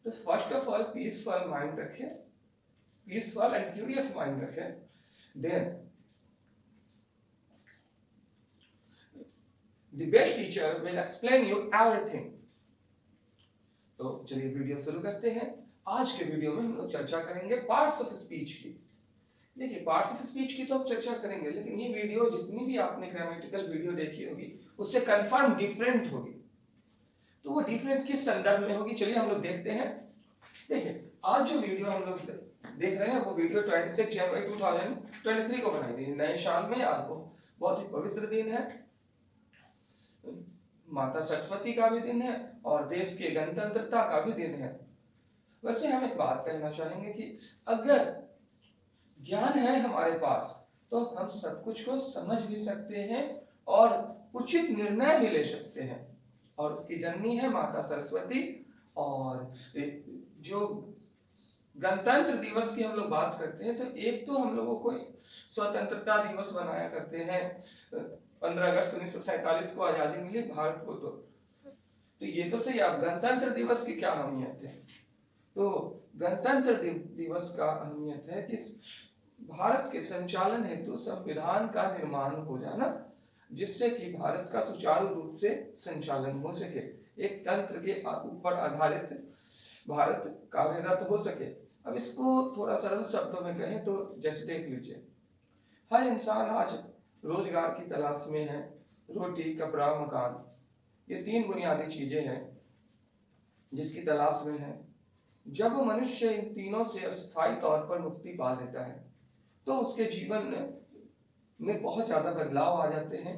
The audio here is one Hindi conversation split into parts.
तो first of all peaceful mind रखें, पीसफुल एंड क्यूरियस माइंड रखें, then the best teacher will explain you everything। तो चलिए वीडियो शुरू करते हैं। आज के वीडियो में हम लोग चर्चा करेंगे पार्ट्स ऑफ स्पीच की। देखिए पार्ट्स ऑफ स्पीच की तो हम चर्चा करेंगे, लेकिन ये वीडियो जितनी भी आपने ग्रामेटिकल वीडियो देखी होगी उससे कंफर्म डिफरेंट होगी। तो वो डिफरेंट किस संदर्भ में होगी, चलिए हम लोग देखते हैं। देखिए आज जो वीडियो हम लोग देख रहे हैं वो वीडियो 26 जनवरी 2023 को बनाई गई, नए साल में। आज को बहुत ही पवित्र दिन है, माता सरस्वती का भी दिन है और देश के गणतंत्रता का भी दिन है। वैसे हम एक बात कहना चाहेंगे कि अगर ज्ञान है हमारे पास तो हम सब कुछ को समझ भी सकते हैं और उचित निर्णय भी ले सकते हैं, और उसकी जननी है माता सरस्वती। और जो गणतंत्र दिवस की हम लोग बात करते हैं तो एक तो हम लोगों को स्वतंत्रता दिवस बनाया करते हैं, 15 अगस्त 1947 को आजादी मिली भारत को। तो ये तो सही। अब गणतंत्र दिवस की क्या अहमियत है, तो गणतंत्र दिवस का अहमियत है कि भारत के संचालन हेतु संविधान का निर्माण हो जाना, जिससे कि भारत का सुचारू रूप से संचालन हो सके, एक तंत्र के ऊपर आधारित भारत कार्यरत हो सके। अब इसको थोड़ा सरल शब्दों में कहें तो जैसे देख लीजिए, हर इंसान आज रोजगार की तलाश में है। रोटी, कपड़ा, मकान, ये तीन बुनियादी चीजें हैं जिसकी तलाश में है। जब मनुष्य इन तीनों से अस्थायी तौर पर मुक्ति पा लेता है तो उसके जीवन में बहुत ज्यादा बदलाव आ जाते हैं।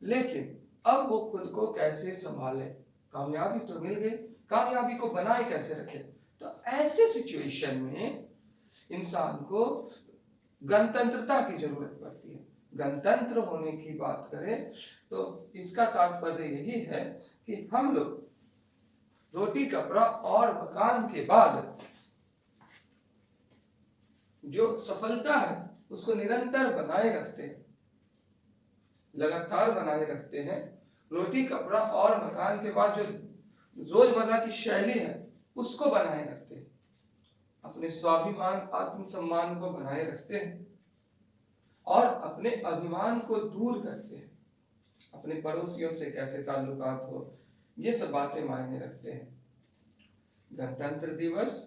लेकिन अब वो खुद को कैसे संभाले, कामयाबी तो मिल गई, कामयाबी को बनाए कैसे रखे। तो ऐसे सिचुएशन में इंसान को गणतंत्रता की जरूरत पड़ती है। गणतंत्र होने की बात करें तो इसका तात्पर्य यही है कि हम लोग रोटी, कपड़ा और मकान के बाद जो सफलता है उसको निरंतर बनाए रखते हैं, लगातार बनाए रखते हैं। रोटी, कपड़ा और मकान के बाद जो रोजमर्रा की शैली है उसको बनाए रखते हैं, अपने स्वाभिमान, आत्मसम्मान को बनाए रखते हैं और अपने अभिमान को दूर करते हैं। अपने पड़ोसियों से कैसे ताल्लुकात हो, ये सब बातें मायने रखते हैं। गणतंत्र दिवस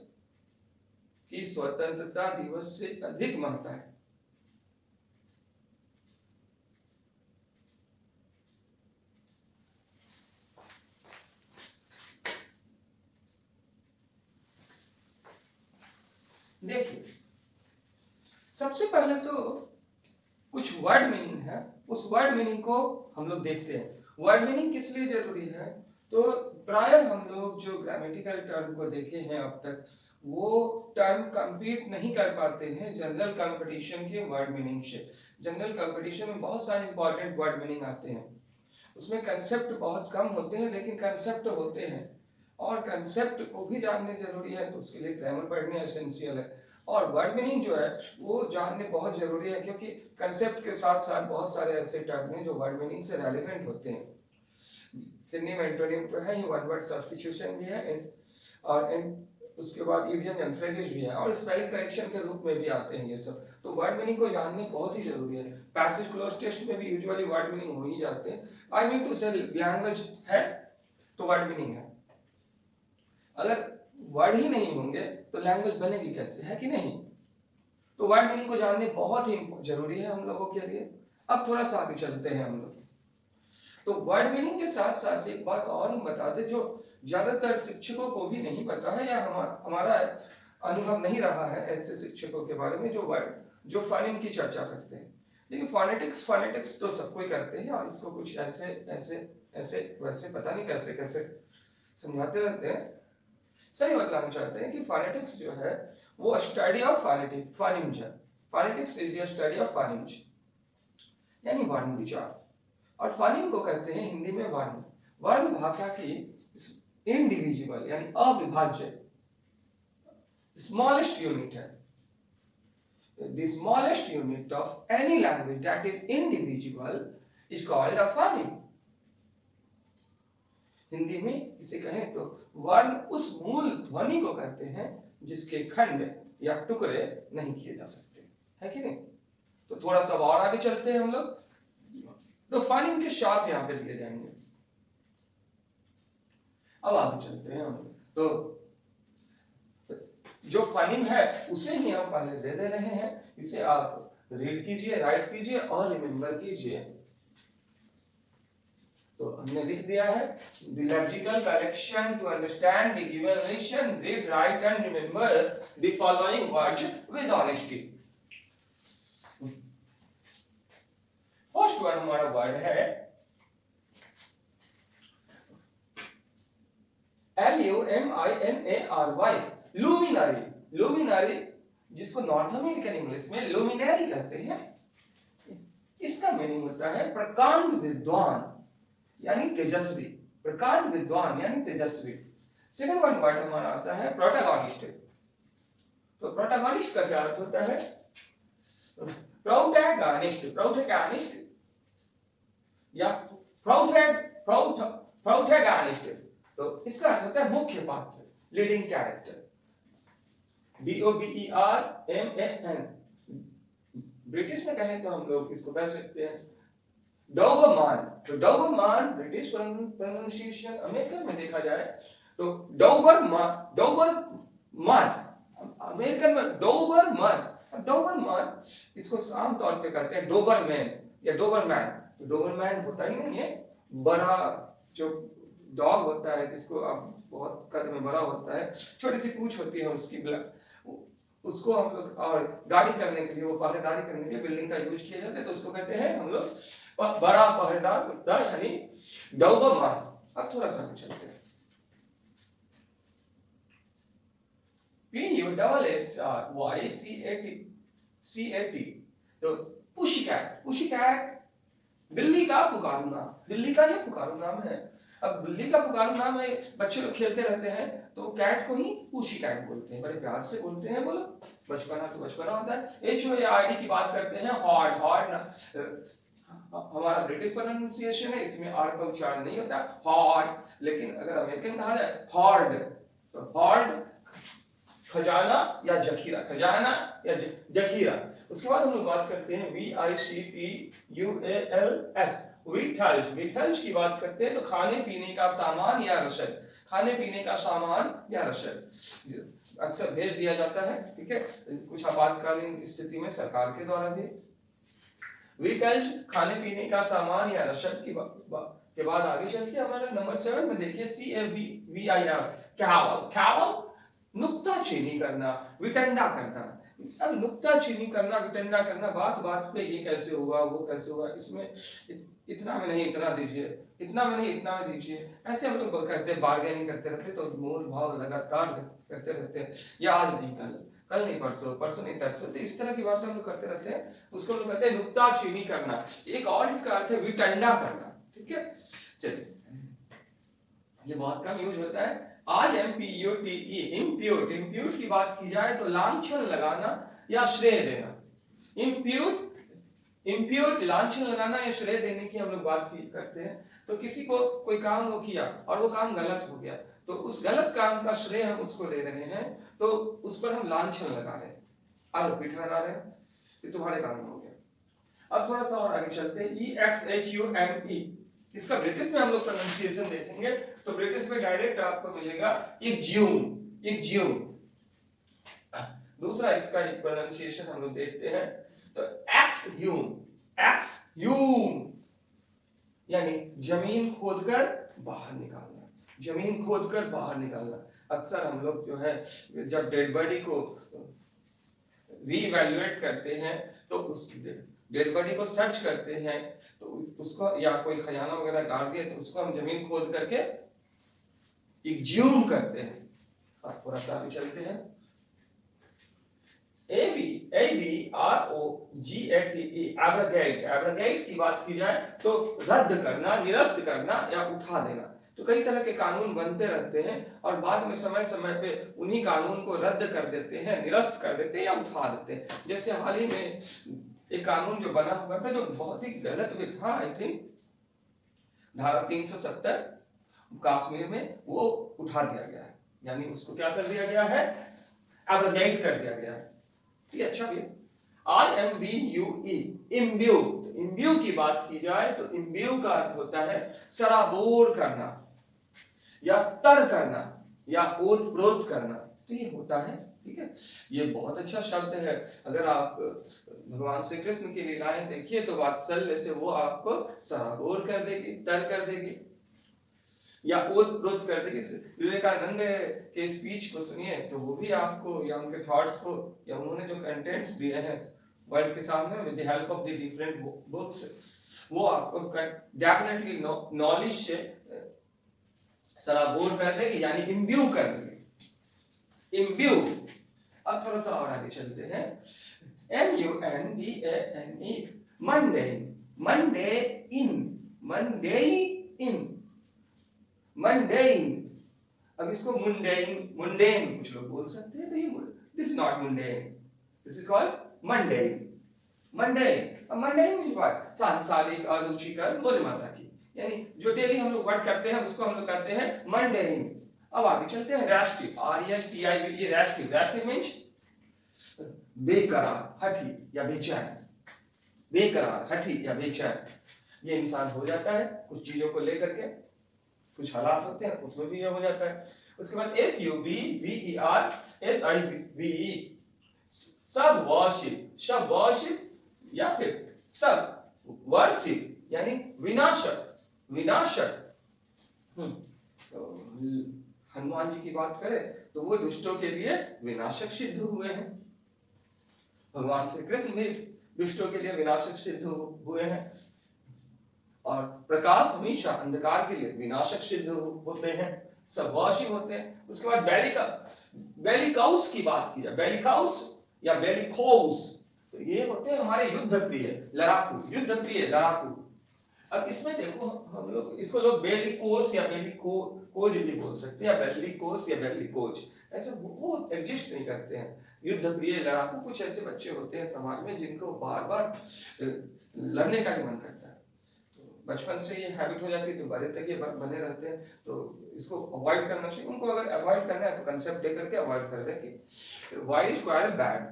की स्वतंत्रता दिवस से अधिक महत्ता है। देखिए सबसे पहले तो कुछ वर्ड मीनिंग है, उस वर्ड मीनिंग को हम लोग देखते हैं। वर्ड मीनिंग किस लिए जरूरी है, तो प्रायः हम लोग जो ग्रामेटिकल टर्म को देखे हैं अब तक वो टर्म कंपीट नहीं कर पाते हैं जनरल कंपटीशन के वर्ड मीनिंग से। जनरल कंपटीशन में बहुत सारे इंपॉर्टेंट वर्ड मीनिंग आते हैं, उसमें कंसेप्ट बहुत कम होते हैं लेकिन कंसेप्ट होते हैं, और कंसेप्ट को भी जानने जरूरी है, तो उसके लिए ग्रामर पढ़ने एसेंशियल है। और वर्ड मीनिंग जो है वो जानने बहुत जरूरी है, क्योंकि कंसेप्ट के साथ साथ बहुत सारे ऐसे टर्म हैं जो वर्ड मीनिंग से रेलेवेंट होते हैं। सिनोनिम एंटोनिम तो है ही, वन वर्ड सब्स्टिट्यूशन भी है, और उसके बाद इडियम एंड फ्रेजेस भी है, और स्पेलिंग करेक्शन के रूप में भी आते हैं ये सब। तो वर्ड मीनिंग को जानने बहुत ही जरूरी है। पैसेज क्लोज टेस्ट में भी यूजुअली वर्ड मीनिंग हो ही जाते हैं। आई मीन टू से लैंग्वेज है तो वर्ड मीनिंग है, अगर वर्ड ही नहीं होंगे तो लैंग्वेज बनेगी कैसे, है कि नहीं। तो वर्ड मीनिंग को जानने बहुत ही जरूरी है हम लोगों के लिए। अब थोड़ा सा आगे चलते हैं हम लोग। तो वर्ड मीनिंग के साथ साथ एक बात और हम बता दें जो ज्यादातर शिक्षकों को भी नहीं पता है, या हमारा अनुभव नहीं रहा है ऐसे शिक्षकों के बारे में जो फोनेम की चर्चा करते हैं। लेकिन फोनेटिक्स तो सब कोई करते हैं, और इसको कुछ ऐसे ऐसे ऐसे वैसे पता नहीं कैसे कैसे समझाते रहते हैं। सही बतलाना चाहते हैं कि फोनेटिक्स जो है वो स्टडी ऑफ फोनेम्स है। Phonetics is the study of phonemes, यानी वर्ण विचार। और फोनेम को कहते हैं हिंदी में वर्ण। वर्ण भाषा की इंडिविजिबल यानी अविभाज्य स्मॉलेस्ट यूनिट है। The smallest unit of any language that is indivisible is called a phoneme. Hindi में इसे कहें तो वर्ण उस मूल ध्वनि को कहते हैं जिसके खंड या टुकड़े नहीं किए जा सकते, है कि नहीं। तो थोड़ा सा और आगे चलते हैं हम लोग, तो फाइनिंग के साथ यहाँ पे लिए जाएंगे। अब आगे चलते हैं हम, तो जो फाइनिंग है उसे ही हम पहले दे रहे हैं, इसे आप रीड कीजिए, राइट कीजिए और रिमेंबर कीजिए। तो हमने लिख दिया है, the lexical correction to understand the given lesson, read, write and remember the following words with honesty. First word हमारा वर्ड है LUMINARY, लुमिनरी। लुमिनरी जिसको नॉर्थ अमेरिकन इंग्लिश में लुमिनरी कहते हैं, इसका मीनिंग होता है प्रकांड विद्वान यानी तेजस्वी, प्रकांड विद्वान यानी तेजस्वी। सेकंड वर्ड हमारा आता है प्रोटैगनिस्ट। तो प्रोटैगनिस्ट का क्या अर्थ होता है, प्रोटैगनिस्ट, प्रोटैगनिस्ट या प्रोटैगनिस्ट, तो इसका अर्थ होता है मुख्य पात्र, लीडिंग कैरेक्टर, DOBERMAN। ब्रिटिश में कहें तो हम लोग इसको कह सकते हैं डोबरमैन। तो डोबरमैन ब्रिटिश प्रोनाउंसिएशन, अमेरिकन में देखा जाए तो डोबरमैन, डोबरमैन अमेरिकन में डोबरमैन। डोबरमैन इसको आम तौर पे कहते हैं डोबरमैन या डोबरमैन। तो डोबरमैन होता ही नहीं है, बड़ा जो डॉग होता है जिसको आप बहुत कद में बड़ा होता है, छोटी सी पूंछ होती है उसकी, उसको हम लोग और गाड़ी करने के लिए, वो पहरेदारी करने के लिए बिल्डिंग का यूज किया जाता है, तो उसको कहते हैं हम लोग बड़ा पहरेदार कुत्ता यानी डोबरमैन। अब थोड़ा सा चलते हैं, PUSSYCAT, तो पुशीकैट, पुशीकैट बिल्ली का पुकारू नाम, बिल्ली का ये पुकारू नाम है। अब बिल्ली का पुकारू नाम है, बच्चे लोग खेलते रहते हैं तो कैट को ही पूशी कैट बोलते हैं, बड़े प्यार से बोलते हैं। बोलो बचपना तो बचपना होता है। HOARD की बात करते हैं, हॉर्ड, हॉर्ड ना, हमारा ब्रिटिश प्रोनाउंसिएशन है, इसमें आर का उच्चारण नहीं होता, हॉर्ड। लेकिन अगर अमेरिकन कहा जाए हॉर्ड, तो हॉर्ड खजाना या जखीरा, खजाना या जखीरा। उसके बाद हम लोग बात करते हैं VICTUALS, विठल्स। विठल्स की बात करते हैं तो खाने पीने का सामान या रसद, खाने पीने का सामान या रसद अक्सर भेज दिया जाता है, ठीक है, कुछ आपातकालीन स्थिति में सरकार के द्वारा भी। विठल्स खाने पीने का सामान या रसद के बाद आगे चलते हैं हमारे नंबर 7 में देखिए CAVIR, कैवल। कैवल नुक्ताचीनी करना, विटंडा करना। अब नुक्ताचीनी करना, विटंडा करना, बात बात पे ये कैसे हुआ, वो कैसे हुआ, इसमें इतना में नहीं इतना दीजिए, इतना में नहीं इतना में दीजिए, ऐसे हम लोग कहते हैं, बार्गेनिंग करते रहते, तो मोल भाव लगातार करते रहते हैं, या आज नहीं कल, कल नहीं परसों, परसों नहीं तरसों, तो इस तरह की बातें हम लोग करते रहते हैं, उसको लोग कहते हैं नुक्ताचीनी करना। एक और इसका अर्थ है विटंडा करना, ठीक है। चलिए, ये बहुत कम यूज होता है। आज MPUTE, इम्प्यूट, इम्प्यूट की बात की जाए तो लांछन लगाना या श्रेय देना। इम्प्यूट, इम्प्यूट लांछन लगाना या श्रेय देने की हम लोग बात करते हैं। तो किसी को कोई काम वो किया और वो काम गलत हो गया, तो उस गलत काम का श्रेय हम उसको दे रहे हैं, तो उस पर हम लांछन लगा रहे हैं, आरोपित ठहरा रहे हैं, ये तुम्हारे काम हो गया। अब थोड़ा सा और आगे चलते हैं, EXHUME, इसका ब्रिटिश में हम लोग प्रोनाउंसिएशन देखेंगे तो ब्रिटिश में डायरेक्ट आपको मिलेगा इग्ज्यूम, इग्ज्यूम। दूसरा इसका एक प्रोनाउंसिएशन हम लोग देखते हैं तो एक्सह्यूम, एक्सह्यूम यानी जमीन खोदकर बाहर निकालना, जमीन खोदकर बाहर निकालना। अक्सर हम लोग जो है जब डेड बॉडी को रीइवैल्यूएट करते हैं तो उस डेड बॉडी को सर्च करते हैं, तो उसको या कोई खजाना वगैरह गाड़ दिया तो उसको हम जमीन खोद करके एक्सह्यूम करते हैं। अब थोड़ा सा आगे चलते हैं, ABROGATE, एब्रोगेट। एब्रोगेट की बात की जाए तो रद्द करना, निरस्त करना या उठा देना। तो कई तरह के कानून बनते रहते हैं और बाद में समय समय पे उन्हीं कानून को रद्द कर देते हैं, निरस्त कर देते हैं या उठा देते हैं। जैसे हाल ही में एक कानून जो बना हुआ था जो बहुत ही गलत भी था, आई थिंक धारा 370, कश्मीर में वो उठा दिया गया है, यानी उसको क्या कर दिया गया है, एब्रोगेट कर दिया गया है। ठीक है, अच्छा भैया IMBUE, इम्ब्यू, इम्ब्यू की बात की जाए तो इम्ब्यू का अर्थ होता है सराबोर करना या तर करना या ओतप्रोत करना, तो ये होता है। ठीक है, ये बहुत अच्छा शब्द है। अगर आप भगवान श्री कृष्ण की लीलाएं देखिए तो वात्सल्य से वो आपको सराबोर कर देगी, तर कर देगी या ओतप्रोत कर देगी। विवेकानंद के स्पीच को सुनिए तो वो भी आपको, या उनके थॉट्स को, या उन्होंने जो कंटेंट्स दिए हैं वर्ल्ड के सामने with the help of the different books, वो आपको डेफिनेटली नॉलेज से सराबोर कर देगी, यानी इम्ब्यू कर देगी, इम्ब्यू। अब थोड़ा सा और आगे चलते हैं, MUNDANE, मंडेन, मंडे इन, मंडे इन, मंडेन। अब इसको मुंडेन, मुंडेन कुछ लोग बोल सकते हैं, तो ये this not mundane, this is called mundane, mundane. अब मंडेन मीन व्हाट, सांसारिक, अरुचिकर, मूल्यमाता की, यानी जो डेली हम लोग वर्क करते हैं उसको हम लोग कहते हैं मंडेन। अब आगे चलते हैं, राष्ट्रीय, RESTIV, राष्ट्रीय, राष्ट्रीय मीन्स बेकरार, हठी या बेचैन, बेकरार, हठी या बेचैन ये इंसान हो जाता है कुछ चीजों को लेकर के, कुछ हालात होते हैं उसमें भी ये हो जाता है। उसके बाद SUBVER, सब वर्शिप, सब वर्शिप या फिर सब वर्शिप यानी विनाशक, विनाशक। तो हनुमान जी की बात करें तो वो दुष्टों के लिए विनाशक सिद्ध हुए हैं, भगवान श्री कृष्ण भी दुष्टों के लिए विनाशक सिद्ध हुए हैं, और प्रकाश हमेशा अंधकार के लिए विनाशक सिद्ध होते हैं, सब वर्षी होते हैं। उसके बाद बेलिकाउस की बात की जाए, बेलिकाउस या बेलिकोस, तो ये होते हैं हमारे युद्ध प्रिय लड़ाकू, युद्ध प्रिय लड़ाकू। अब इसमें देखो हम लोग इसको लोग बेलिकोस या बेलिकोज भी बोल सकते हैं, या बेलिकोस या बेलिकोज, ऐसे वो एग्जिस्ट नहीं करते हैं। युद्ध प्रिय लड़ाकू कुछ ऐसे बच्चे होते हैं समाज में जिनको बार बार लड़ने का ही मन करता है, तो बचपन से ये हैबिट हो जाती है तो बड़े तक ये बने रहते हैं, तो इसको अवॉइड करना चाहिए। उनको अगर अवॉइड करना है तो कंसेप्ट दे करके अवॉइड कर दे कि why is quarrel bad,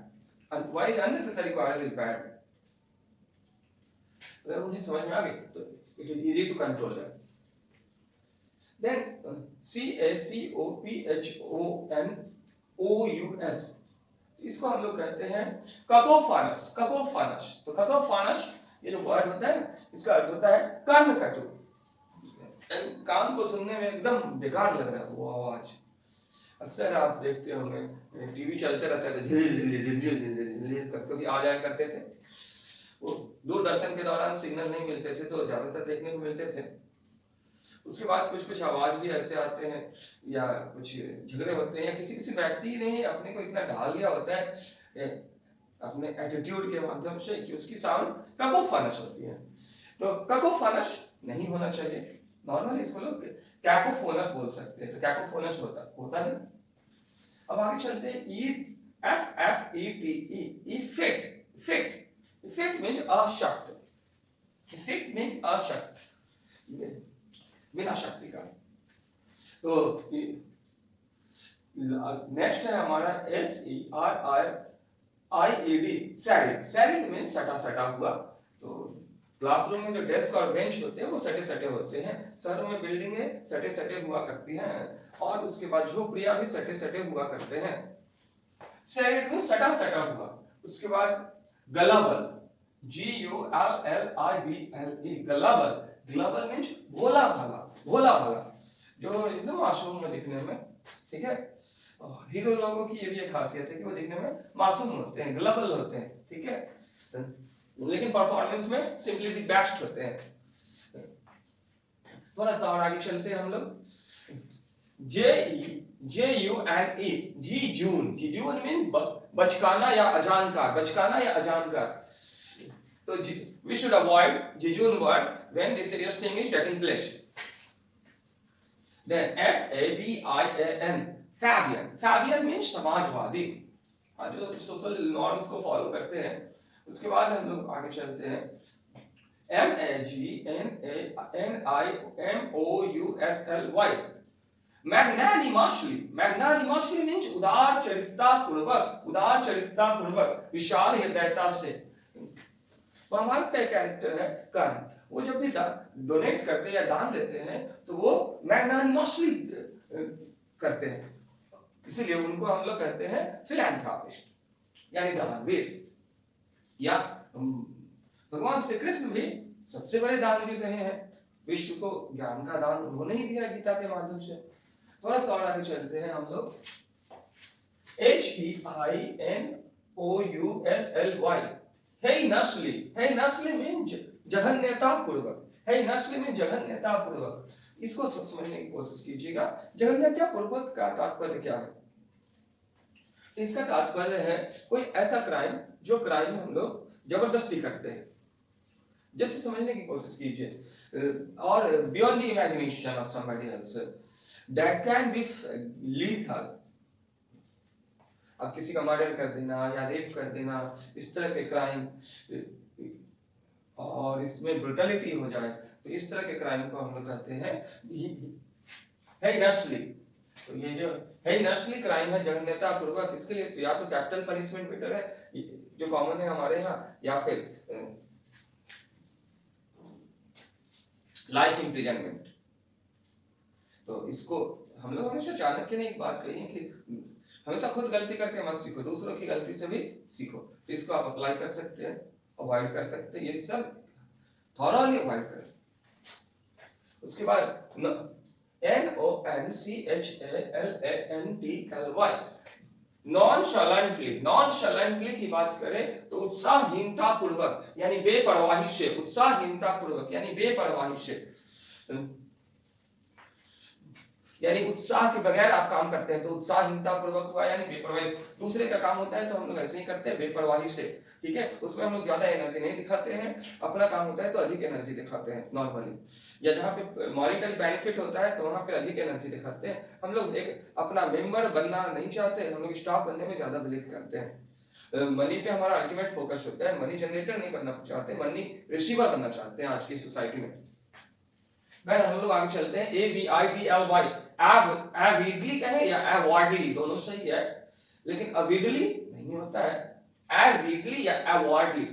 why unnecessary quarrel is bad. अगर उन्हें समझ में आ गई तो it is easy to control that. Then CACOPHONOUS, इसको हम लोग कहते हैं ककोफानस, ककोफानस। तो ककोफानस ये जो वर्ड होता है ना, इसका अर्थ होता है कान कटु, कान को सुनने में एकदम बेकार लग रहा है वो आवाज। अक्सर आप देखते होंगे टीवी चलते रहता है तो कभी आ जाया करते थे, वो दूरदर्शन के दौरान सिग्नल नहीं मिलते थे तो ज्यादातर देखने को मिलते थे। उसके बाद कुछ कुछ आवाज भी ऐसे आते हैं या कुछ झगड़े होते हैं, या किसी किसी व्यक्ति ने अपने को इतना ढाल लिया होता है अपने एटीट्यूड के माध्यम से कि उसकी साउंड ककोफोनस होती है। तो ककोफोनस नहीं होना चाहिए, नॉर्मली इसको लोग कैकोफोनस बोल सकते हैं, तो कैकोफोनस होता है। अब आगे चलते हैं EFFECT, effect, effect, effect means अशक्त, इफेक्ट मींस अशक्त, बिना शक्ति का। तो नेक्स्ट है हमारा SERIED, सैरिड, सैरिड मींस सटा सटा हुआ। तो क्लासरूम में जो डेस्क और बेंच होते हैं वो सटे सटे होते हैं, शहरों में बिल्डिंगें सटे सटे हुआ करती हैं, और उसके बाद झोपड़ियां भी सटे सटे हुआ करते हैं। सैरिड में सटा सटा हुआ। उसके बाद गलाबल, GULLIBLE, गलाबल, ग्लोबल मींस भोला भाला, भोला भाला, जो एकदम मासूम है दिखने में। ठीक है, और हीरो लोगों की ये भी एक खासियत है कि वो दिखने में मासूम होते हैं, ग्लोबल होते हैं। ठीक है, लेकिन परफॉर्मेंस में सिंपली द बेस्ट होते हैं। थोड़ा सा और आगे चलते हैं हम लोग, JUNE, जीजून, जीजून मीन बचकाना या अजानकार, बचकाना या अजानकार। तो we should avoid jejune word when this serious thing is taking place. Then FABIAN, Fabian, Fabian means Samajwadi, हाँ जो सोशल नॉर्म्स को फॉलो करते हैं। उसके बाद हम लोग आगे चलते हैं magnanimously. मैग्नानिमसली मीन्स उदार चरित्रता पूर्वक, विशाल हृदयता से। महाभारत का एक कैरेक्टर है कर्ण, वो जब भी डोनेट करते या दान देते हैं तो वो मैग्नानिमसली करते हैं, इसीलिए उनको हम लोग कहते हैं फिलैंथ्रोपिस्ट यानी दानवीर। या भगवान श्री कृष्ण भी सबसे बड़े दानवीर रहे हैं, विश्व को ज्ञान का दान उन्होंने ही दिया गीता के माध्यम से। थोड़ा सा और आगे चलते हैं हम लोग। HEINOUSLY, हेइनसली मीन्स जघन्यता पूर्वक। इसको समझने की कोशिश कीजिएगा। जघन्यता पूर्वक का तात्पर्य क्या है? इसका तात्पर्य है कोई ऐसा क्राइम जो क्राइम हम लोग जबरदस्ती करते हैं। जैसे समझने की कोशिश कीजिए, और beyond the imagination of somebody else, that can be lethal. अब किसी का मर्डर कर देना या रेप कर देना, इस तरह के क्राइम, और इसमें ब्रुटलिटी हो जाए, तो इस तरह के क्राइम को हम लोग कहते हैं हेइनसली। तो ये जो हेइनसली क्राइम है जघन्यता पूर्वक, इसके लिए तो या तो कैपिटल पनिशमेंट बेटर है जो कॉमन है हमारे यहाँ, या फिर लाइफ इम्प्रिजनमेंट। तो इसको हम लोग हमेशा चाणक्य ने एक बात कही है कि हमेशा खुद गलती करके मत सीखो, दूसरों की गलती से भी सीखो। तो इसको आप अप्लाई कर सकते हैं, अवॉइड कर सकते हैं, ये सब थॉरली अवॉइड करें। उसके बाद NONCHALANTLY, नॉनशैलेंटली की बात करें तो उत्साहहीनता पूर्वक यानी बेपरवाही से, यानी उत्साह के बगैर आप काम करते हैं तो उत्साहहीनता पूर्वक हुआ, यानी बेपरवाही। दूसरे का काम होता है तो हम लोग ऐसे ही करते हैं बेपरवाही से, ठीक है। उसमें हम लोग ज्यादा एनर्जी नहीं दिखाते हैं, अपना काम होता है तो अधिक एनर्जी दिखाते हैं नॉर्मली, या जहाँ पे मॉनिटरी बेनिफिट होता है तो वहाँ पे अधिक एनर्जी दिखाते हैं। हम लोग एक अपना मेंबर बनना नहीं चाहते, हम लोग स्टाफ बनने में ज्यादा बिलीव करते हैं। मनी पे हमारा अल्टीमेट फोकस होता है, मनी जनरेटर नहीं बनना चाहते, मनी रिसीवर बनना चाहते हैं आज की सोसाइटी में। हम लोग आगे चलते हैं। AVIDLY, एविडली कहे या अवॉइडली, दोनों सही है, लेकिन अविडली नहीं होता है, एविडली या अवॉइडली।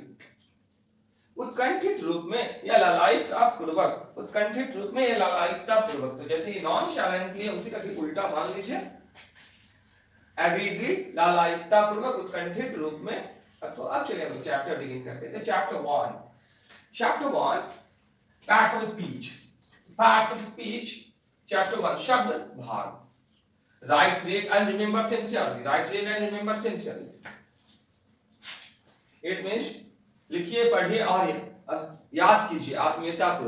उत्कंठित रूप में या लालायिकता पूर्वक, तो जैसे ये नॉनशैलेंटली उसी का ठीक उल्टा मान लीजिए, एविडली लालायिकता पूर्वक, उत्कंठित रूप में। तो अब चलिए हम चैप्टर बिगिन करते हैं। Chapter 1 parts of speech. Chapter 1 शब्द भाग। Right, read and remember sincerely. It means लिखिए, पढ़िए और याद कीजिए आत्मीयता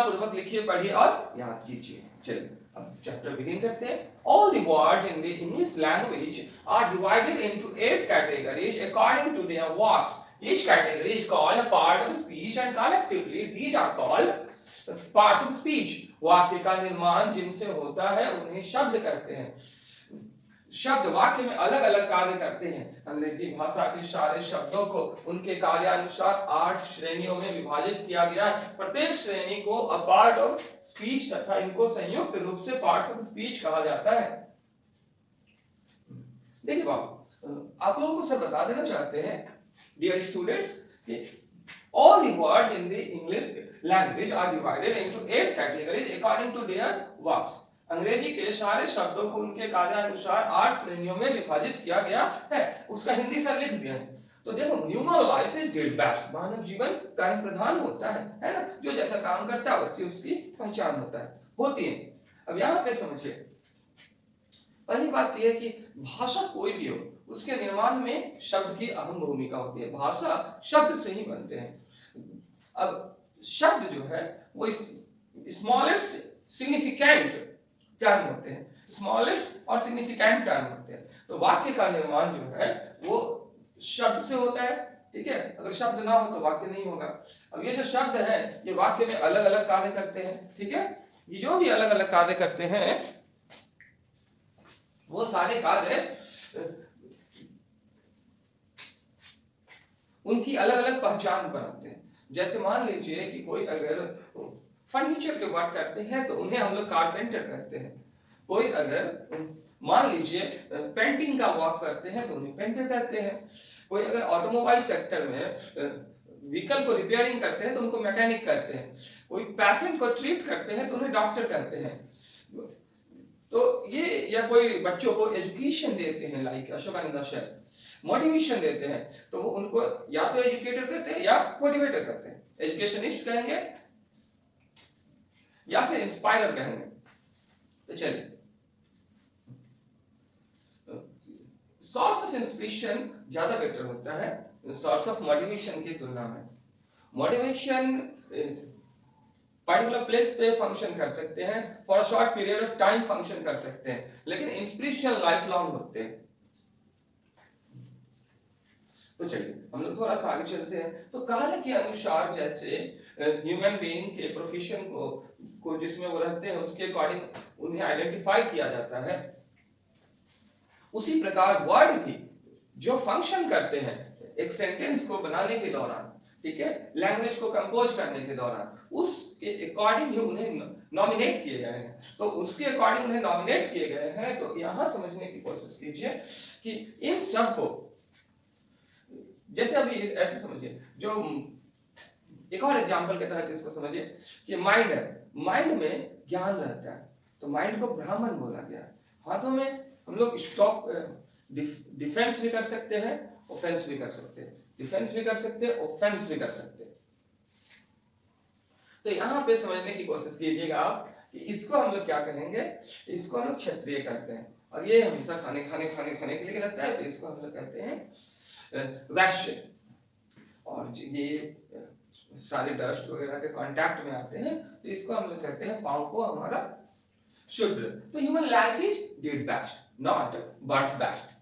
पूर्वक लिखिए, पढ़िए और याद कीजिए। चलिए अब चैप्टर बिगिन करते हैं। All the words in the English language are divided into 8 categories according to their works. Each category is called a part of speech and collectively these are called parts of speech. वाक्य का निर्माण जिनसे होता है उन्हें शब्द कहते हैं। शब्द वाक्य में अलग अलग कार्य करते हैं। अंग्रेजी भाषा के सारे शब्दों को उनके कार्यानुसार 8 श्रेणियों में विभाजित किया गया है। प्रत्येक श्रेणी को अ पार्ट ऑफ स्पीच तथा इनको संयुक्त रूप से पार्ट्स ऑफ स्पीच कहा जाता है। देखिए बाबू, आप लोगों को सब बता देना चाहते हैं dear students, all the words in the English language are divided into 8 categories according to their works. अंग्रेजी के सारे शब्दों को उनके कार्यानुसार 8 श्रेणियों में विभाजित किया गया है। उसका हिंदी से लिख दिया है। तो देखो, human life is deed based, मानव जीवन कर्म प्रधान होता है ना। जो जैसा काम करता है वैसी उसकी पहचान होती है। अब यहाँ पे समझिए, पहली बात यह है कि भाषा कोई भी हो उसके निर्माण में शब्द की अहम भूमिका होती है। भाषा शब्द से ही बनते हैं। अब शब्द जो है वो स्मॉलेस्ट सिग्निफिकेंट टर्म होते हैं, स्मॉलेस्ट और सिग्निफिकेंट टर्म होते हैं। तो वाक्य का निर्माण जो है वो शब्द से होता है, ठीक है। अगर शब्द ना हो तो वाक्य नहीं होगा। अब ये जो शब्द है ये वाक्य में अलग अलग कार्य करते हैं, ठीक है। ये जो भी अलग अलग कार्य करते हैं वो सारे कार्य उनकी अलग अलग पहचान बनाते हैं। जैसे मान लीजिए कि कोई अगर फर्नीचर के वर्क करते हैं तो उन्हें हम लोग कारपेंटर कहते हैं। कोई अगर मान लीजिए पेंटिंग का वर्क करते हैं तो उन्हें पेंटर कहते हैं। कोई अगर ऑटोमोबाइल सेक्टर में व्हीकल को रिपेयरिंग करते हैं तो उनको मैकेनिक कहते हैं। कोई पेशेंट को ट्रीट करते हैं तो उन्हें डॉक्टर कहते हैं। तो ये, या कोई बच्चों को एजुकेशन देते हैं, लाइक अशोकानंद सर मोटिवेशन देते हैं, तो वो उनको या तो एजुकेटर कहते हैं या मोटिवेटर कहते हैं। एजुकेशनिस्ट कहेंगे या फिर इंस्पायरर कहेंगे। तो चलिए, सोर्स ऑफ इंस्पिरेशन ज्यादा बेटर होता है सोर्स ऑफ मोटिवेशन की तुलना में। मोटिवेशन पर्टिकुलर प्लेस पे फंक्शन कर सकते हैं, for a short period of time function कर सकते हैं, लेकिन इंस्पिरेशन लाइफ लॉन्ग होते हैं। तो चलिए हम लोग थोड़ा सा आगे चलते हैं। तो कार्य के अनुसार, जैसे ह्यूमन बीइंग के प्रोफेशन को जिसमें वो रहते हैं उसके अकॉर्डिंग उन्हें आइडेंटिफाई किया जाता है, उसी प्रकार वर्ड भी जो फंक्शन करते हैं एक सेंटेंस को बनाने के दौरान, ठीक है, लैंग्वेज को कंपोज करने के दौरान, उसके अकॉर्डिंग ही उन्हें नॉमिनेट किए गए हैं। तो उसके अकॉर्डिंग उन्हें नॉमिनेट किए गए हैं। तो यहां समझने की कोशिश कीजिए कि इन सब को, जैसे अभी ऐसे समझिए, जो एक और एग्जांपल के तहत इसको समझिए कि माइंड है, माइंड में ज्ञान रहता है, तो माइंड को ब्राह्मण बोला गया है। हाथों में हम लोग स्टॉप, डिफेंस भी कर सकते हैं, ऑफेंस भी कर सकते हैं, डिफेंस भी कर सकते हैं, ऑफेंस भी कर सकते हैं। तो यहाँ पे समझने की कोशिश कीजिएगा आप कि इसको हम लोग क्या कहेंगे, इसको हम लोग क्षत्रिय कहते हैं, और ये हमेशा खाने के लिए रहता है, तो इसको हम लोग कहते हैं वैश्य। और ये सारे डस्ट वगैरह के कांटेक्ट में आते हैं, तो इसको हम लोग कहते हैं पांव को हमारा शूद्र। तो human life is deed best, not birth best.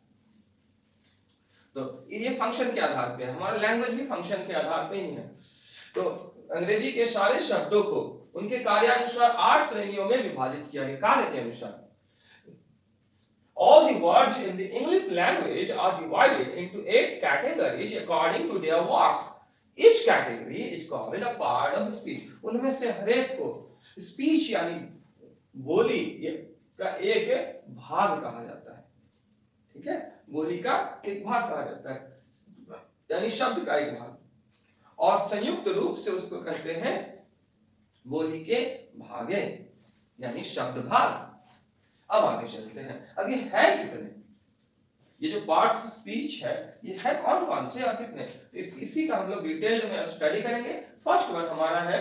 तो ये फंक्शन के आधार पे, हमारा लैंग्वेज भी फंक्शन के आधार पे ही है। तो अंग्रेजी के सारे शब्दों को उनके कार्यानुसार 8 श्रेणियों में विभाजित किया गया, कार्य के अनुसार। All the words in the English language are divided into 8 categories according to their works. Each category is called a part of speech. उनमें से हर एक को स्पीच यानी बोली का एक भाग कहा जाता है, ठीक है, बोली का एक भाग कहा जाता है, यानी शब्द का एक भाग, और संयुक्त रूप से उसको कहते हैं बोली के भागे, यानी शब्द भाग। अब आगे चलते हैं, अब ये है कितने, ये जो पार्ट्स ऑफ स्पीच है ये है कौन कौन से और कितने, इसी का हम लोग डिटेल में स्टडी करेंगे। फर्स्ट वन हमारा है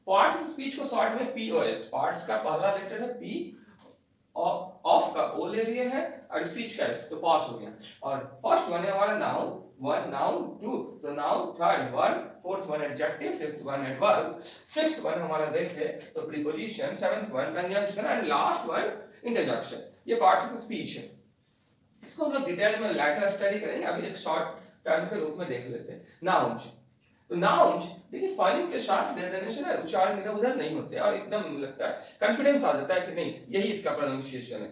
पार्ट्स ऑफ स्पीच को शॉर्ट में पीओएस, पार्ट्स का पहला लेटर है पी, ऑफ का ओ ले लिए हैं, और स्पीच का एस, तो पास हो गया। और फर्स्ट वन है हमारा noun, one noun, two pronoun, third one, fourth one adjective, fifth one adverb, sixth one हमारा देखे तो preposition, seventh one conjunction, and last one interjection. ये पार्ट्स ऑफ स्पीच है, इसको हम लोग डिटेल में लेटर स्टडी करेंगे, अभी एक शॉर्ट टर्म के रूप में देख लेते हैं। नाउन, तो नाउन देखिए फाइलिंग के साथ देने से ना उच्चारण इधर उधर नहीं होते और एकदम लगता है कॉन्फिडेंस आ जाता है कि नहीं यही इसका प्रोनाउंसिएशन है,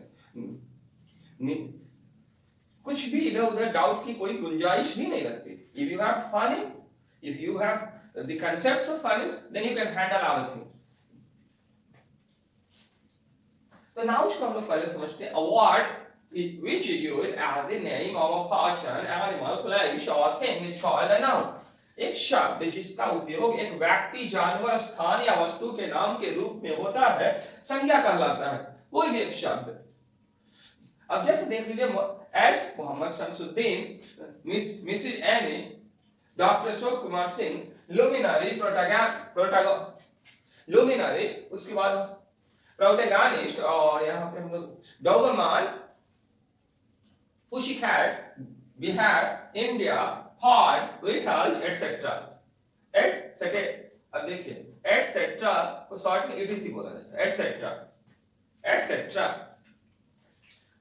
कुछ भी इधर उधर डाउट की कोई गुंजाइश ही नहीं लगती। If you have filing, if you have the concepts of filing, then you can handle everything. तो नाउन को हम लोग पहले समझते हैं। A word which is used as the name of a person, animal, place or thing is called a noun. एक शब्द जिसका उपयोग एक व्यक्ति, जानवर, स्थान या वस्तु के नाम के रूप में होता है संज्ञा कहलाता है, कोई भी एक शब्द। अब जैसे देख लीजिए, as Mohammad Shamsuddin, Mrs Annie, doctor Ashok Kumar Singh, luminary, luminary, उसके बाद प्रोटैगनिस्ट, और यहाँ पे हम लोग Doberman, pussycat, Bihar, India, horn, व्हीटल्स, एटसेट्रा, एटसेट्रा। अब देखिए एटसेट्रा को शॉर्ट में एटीसी बोला जाता है, एटसेट्रा, एटसेट्रा।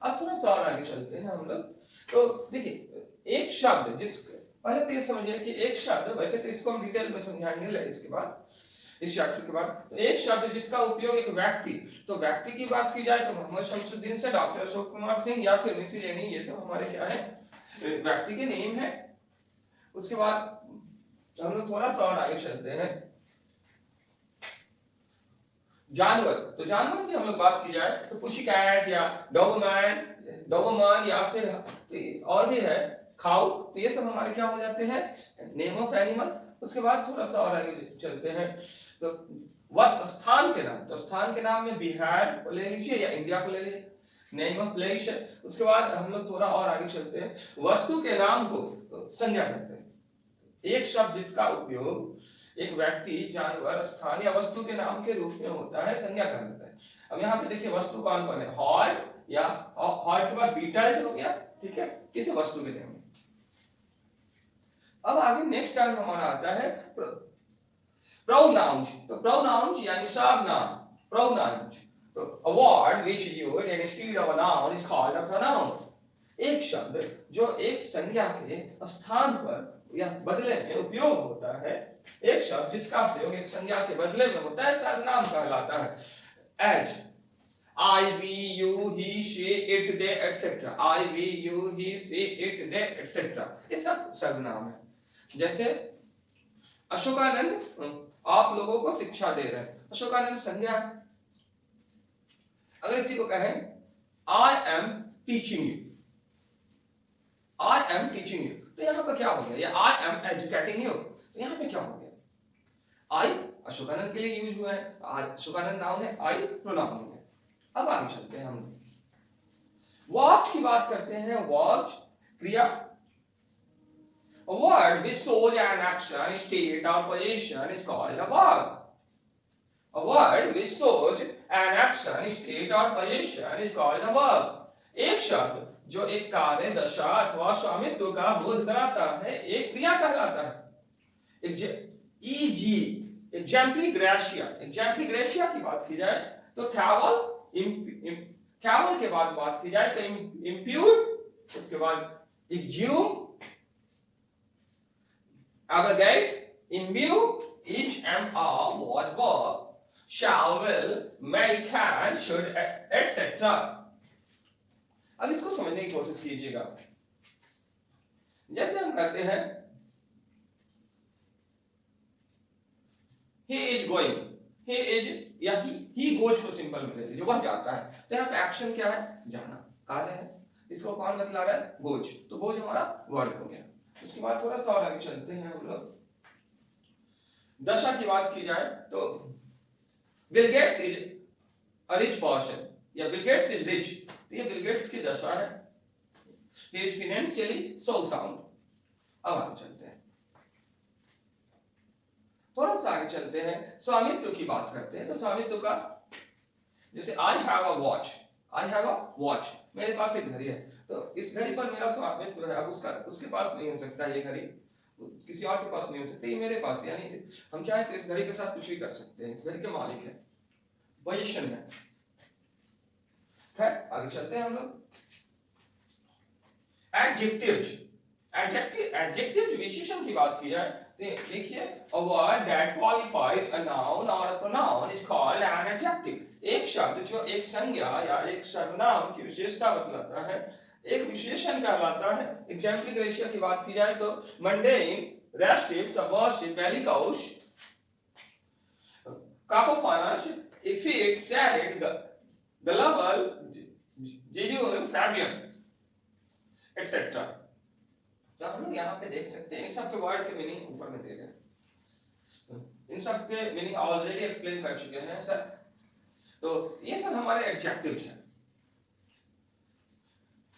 अब थोड़ा सा और आगे चलते हैं हम लोग। तो देखिए एक शब्द जिस, पहले तो ये समझिए कि एक शब्द, वैसे तो इसको हम डिटेल में समझाएंगे इसके बाद, इस चैप्टर के बाद। तो एक शब्द जिसका उपयोग एक व्यक्ति, तो व्यक्ति की बात की जाए तो मोहम्मद शमसुद्दीन से डॉक्टर अशोक कुमार सिंह या फिर मिसेज एनी, ये सब हमारे क्या है, व्यक्ति के नेम है। उसके बाद तो हम लोग थोड़ा सा और आगे चलते हैं। जानवर, तो जानवर की हम लोग बात की जाए तो पुशी कैट या डोबरमैन या फिर और भी है खाओ, तो ये सब हमारे क्या हो जाते हैं, नेम ऑफ एनिमल। उसके बाद थोड़ा सा और आगे चलते हैं तो स्थान के नाम, तो स्थान के नाम में बिहार को ले लीजिए या इंडिया को ले लीजिए, नेम ऑफ प्लेस है। उसके बाद हम लोग थोड़ा और आगे चलते हैं, वस्तु के नाम को संज्ञा करते हैं। एक शब्द जिसका उपयोग एक व्यक्ति, जानवर, स्थान या वस्तु के नाम के रूप में होता है, संज्ञा कहलाता है। अब यहाँ पे देखिए वस्तु कौन कौन है, हॉर्ट या हॉर्ट के बाद बीटल हो गया, ठीक है, इसे वस्तु के नाम। अब आगे नेक्स्ट टर्म हमारा आता है प्रोनाउंस। तो प्रोनाउंस यानी सर्वनाम, प्रोनाउंस। तो a word which used instead of a noun is called a pronoun। एक शब्द जो एक संज्ञा के स्थान पर या बदले में उपयोग होता है, एक शब्द जिसका प्रयोग एक संज्ञा के बदले में होता है, सर्वनाम कहलाता है। As I, we, you, he, she, it, they, etc. I, we, you, he, she, it, they, etc. ये सब सर्वनाम है। जैसे अशोकानंद आप लोगों को शिक्षा दे रहे हैं, अशोकानंद संज्ञा है। अगर इसी को कहें I am teaching you, I am teaching you, तो यहां पर क्या हो गया, या आई एम एजुकेटिंग यू, तो यहां पे क्या हो गया, आई अशोकानंद के लिए यूज हुआ है, अशोकानंद नाउन है, आई प्रोनाउन है। अब आगे चलते हैं, हम वॉच की बात करते हैं। वॉच क्रिया, a word which shows an action, state or position is called a verb। a word which shows an action, state or position is called a verb। एक शब्द जो एक कार्य, दशा अथवा स्वामित्व का बोध कराता है, एक क्रिया कहलाता है। ईजी एग्जाम्पली ग्रेशिया, एग्जाम्पली ग्रेशिया की बात की जाए तो ट्रैवल, ट्रैवल के बाद बात की जाए तो इम्प्यूट, उसके बाद एग्ज्यूम, abrogate, imbue, each and all, what, verb, shall, will, may, can, should, etc. अब इसको समझने की कोशिश कीजिएगा। जैसे हम कहते हैं he is going, he is या he goes को सिंपल में ले लीजिए, वह जाता है, तो यहाँ पे एक्शन क्या है, जाना, कार्य है, इसको कौन बतला रहा है, गोज, तो गोज हमारा वर्ब हो गया। उसके बाद थोड़ा सा और आगे चलते हैं हम लोग। दशा की बात की जाए तो Bill Gates is a rich person या बिल गेट्स इज रिच, तो ये बिल गेट्स की दशा है, he is financially so sound. अब आगे चलते हैं, थोड़ा सा आगे चलते हैं, स्वामित्व की बात करते हैं। तो स्वामित्व का, जैसे I have a watch, I have a watch, मेरे पास एक घड़ी है, तो इस घड़ी पर मेरा स्वामित्व है। अब उसके पास नहीं हो सकता ये घड़ी, किसी और के पास नहीं हो सकती, ये मेरे पास, यानी हम चाहे तो इस घड़ी के साथ कुछ भी कर सकते हैं, इस घड़ी के मालिक है, पोजीशन है। आगे चलते हैं हम लोग। एडजेक्टिव्स, एडजेक्टिव्स विशेषण की बात की जाए तो देखिए, a word that qualifies a noun or a pronoun is called an adjective। एक शब्द जो एक संज्ञा या एक सर्वनाम की विशेषता बतलाता है, एक विशेषण कहलाता है। एग्जाम्पल ग्रेशिया की बात की जाए तो mundane, restive, subversive, bellicose, cacophonous, effete, serried, gullible, jejune, Fabian, etcetera. तो हम लोग यहाँ पे देख सकते हैं इन सब के वर्ड के मीनिंग ऊपर में दे रहे हैं, इन सब के मीनिंग ऑलरेडी एक्सप्लेन कर चुके हैं सर। तो ये सब हमारे एडजेक्टिव्स हैं।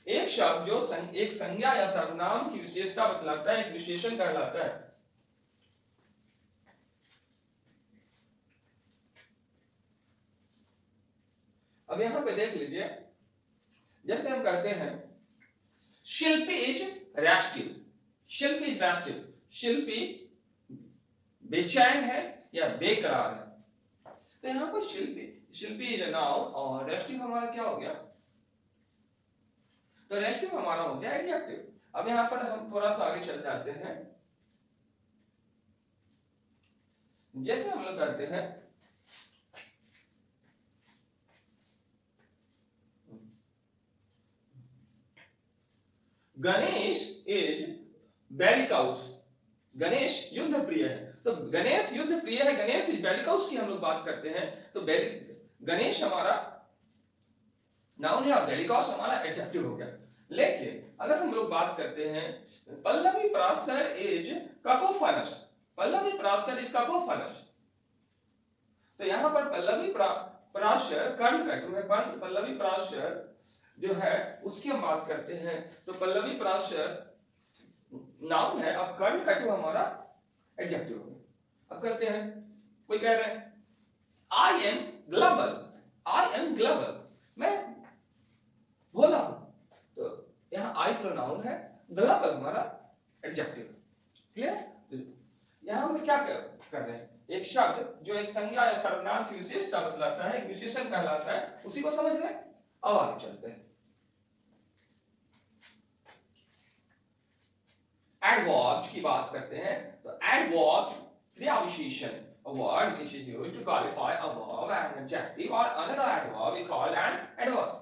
एक शब्द जो एक संज्ञा या सर्वनाम की विशेषता बतलाता है, एक विशेषण कहलाता है। अब यहां पे देख लीजिए, जैसे हम कहते हैं Shilpi is restive, Shilpi is restive, Shilpi बेचैन है या बेकरार है, तो यहां पर शिल्पी इज अ नाउन और रेस्टिव हमारा क्या हो गया, तो रेस्टिव हमारा हो गया एडजेक्टिव। अब यहां पर हम थोड़ा सा आगे चल जाते हैं, जैसे हम लोग कहते हैं गणेश इज बेलिकौस, गणेश युद्ध प्रिय है, तो गणेश युद्ध प्रिय है, गणेश बेलिकस की हम लोग बात करते हैं तो गणेश हमारा नाउन है और बेलिकस हमारा एडजेक्टिव हो गया। लेकिन अगर हम लोग बात करते हैं पल्लवी प्रासर इज काकोफनस, पल्लवी प्रासर इज काकोफनस, तो यहां पर पल्लवी प्राशर कर्ण कटु है, पल्लवी प्राशर जो है उसकी हम बात करते हैं तो पल्लवी प्राशर नाउन है, अब कर्ण कटु हमारा एडजेक्टिव हो गया। अब करते हैं, कोई कह रहे हैं I am global, I am global, मैं भोला हूं, तो यहां आई प्रोनाउन है, ग्लोबल हमारा एडजेक्टिव। क्लियर? यहां हम क्या कर रहे हैं, एक शब्द जो एक संज्ञा या सर्वनाम की विशेषता बतलाता है, एक विशेषण कहलाता है, उसी को समझ रहे हैं। अब आगे चलते हैं, एडवर्ब्स की बात करते हैं तो एडवर्ब्स क्रिया विशेषण, a word which is used to qualify a verb, an adjective or another adverb is called an adverb.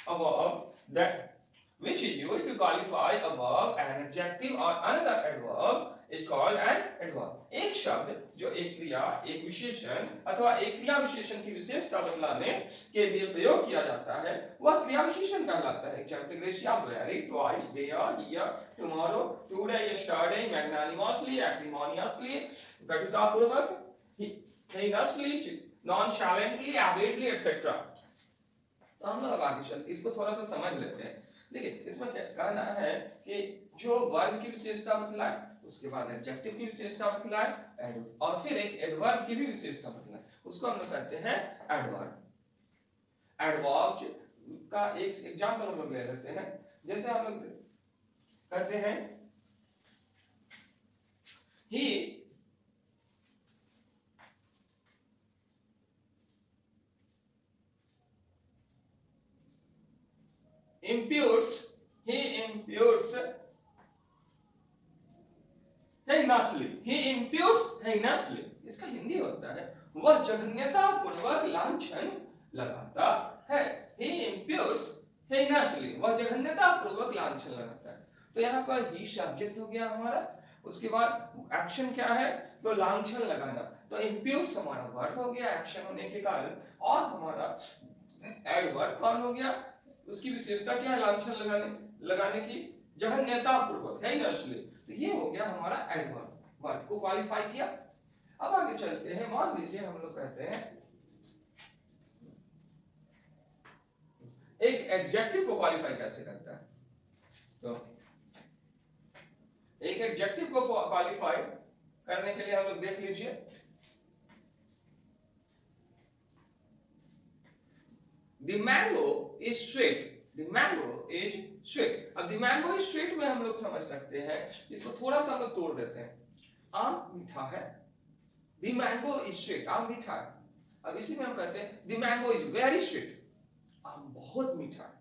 A verb that which is used to qualify a verb, an adjective or another adverb is called an adverb. एक शब्द जो एक क्रिया, एक विशेषण अथवा एक क्रिया विशेषण की विशेषता बतलाने के लिए प्रयोग किया जाता है वह क्रिया विशेषण कहलाता है। एग्जाम्पल, ग्रेसिया very, twice, there, here, tomorrow, today, yesterday, magnanimously, acrimoniously, कटुतापूर्वक, हेinously, nonchalantly, avidly, etc. तो हम लोग अब आगे चलते इसको थोड़ा सा समझ लेते हैं। देखिए इसमें क्या कहना है कि जो वर्ब की विशेषता बतलाए, उसके बाद एडजेक्टिव की विशेषता बतलाए और फिर एक एडवर्ब की भी विशेषता बतलाए, उसको हम लोग कहते हैं एडवर्ब। एडवर्ब का एक एग्जांपल हम लोग ले लेते हैं, जैसे हम लोग कहते हैं ही imputes, he imputes heinously, he imputes heinously, इसका हिंदी होता है वह जघन्यता पूर्वक लांछन लगाता है। he imputes heinously, वह जघन्यता पूर्वक लांछन लगाता है। तो यहाँ पर ही सब्जेक्ट हो गया हमारा, उसके बाद एक्शन क्या है तो लांछन लगाना, तो imputes हमारा वर्ब हो गया एक्शन होने के कारण, और हमारा एडवर्ब कौन हो गया, उसकी विशेषता क्या है लांछन लगाने की, जघन्यता पूर्वक है नस्ली, तो ये हो गया हमारा एडवर्ब, वर्ब को क्वालिफाई किया। अब आगे चलते हैं, मान लीजिए हम लोग कहते हैं एक एडजेक्टिव को क्वालिफाई कैसे करता है, तो एक एडजेक्टिव को क्वालिफाई करने के लिए हम लोग देख लीजिए, The mango is sweet, the mango is sweet। अब the mango is sweet में हम लोग समझ सकते हैं, इसको थोड़ा सा हम लोग तोड़ देते हैं, आम मीठा है, the mango is sweet, आम मीठा है। अब इसी में हम कहते हैं the mango is very sweet, आम बहुत मीठा है।